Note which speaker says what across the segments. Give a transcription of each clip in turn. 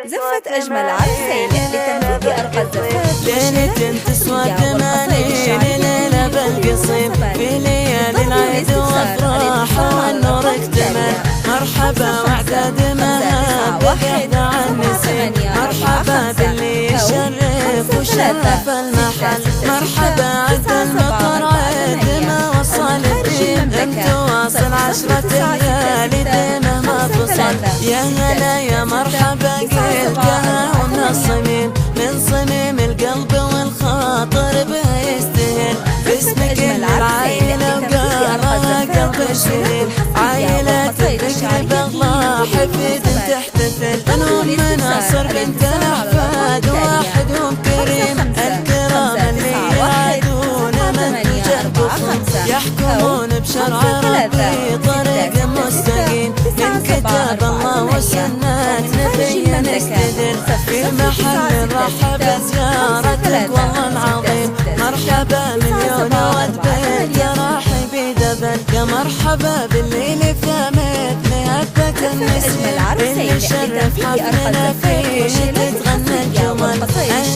Speaker 1: زفت أجمل عرسين لتنفيذ أرقى الزفات
Speaker 2: ليلة تسوى الثمانين ليلة بالقصيم في ليالي العيد والأفراح والنور اكتمل. مرحبا وعداد مهاب عن نسيم، مرحبا باللي يشرف وشرف المحل. مرحبا عد المطر عيد ما وصل الدين، انت واصل 10 ليالي ديمه ما فصل. يا هلا يا مرحبا قلتها ومن الصميم، من صميم القلب والخاطر بها يستهل. باسمك العائلة وقالها قلب الشهيل، عائلة الذكر بغلا حفيد تحتفل. بنهم مناصر بنت الأحفاد واحدهم كريم، الكرام اللي يعادون من جرب خمسة، يحكمون بشرع ربي طريق مستقيم. من كتاب الله وسنة نبي نستدل، في محل رحب زيارتك والله العظيم. مرحبا مليون ود بيت يا راحبي دبل، يا مرحبا بالليل فمت مهبة النسيم، اللي شرف حفلنا فيه تتغنى الجمل.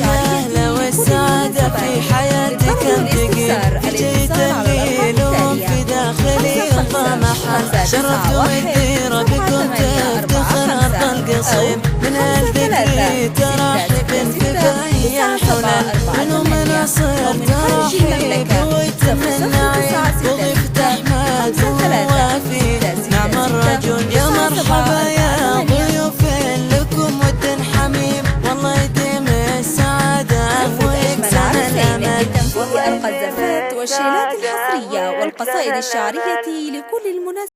Speaker 2: الأهلا والسعادة في حياتك انتقيم، جيت الليل وفي داخلي الله محل. شرفتوا الديرة بكم تفتخر أرض القصيم، من الذكر ترحب في بهي الحلل. منو مناصر ترحيب ويتمنى وضيفة أحمد ووافي نعم الرجل. يا مرحبا يا ضيوف لكم ود حميم، والله يديم السعادة ويكسر الأمل.
Speaker 1: لتنفيذ أرقى الزفات والشيلات الحصرية والقصائد الشعرية لكل المناسبات.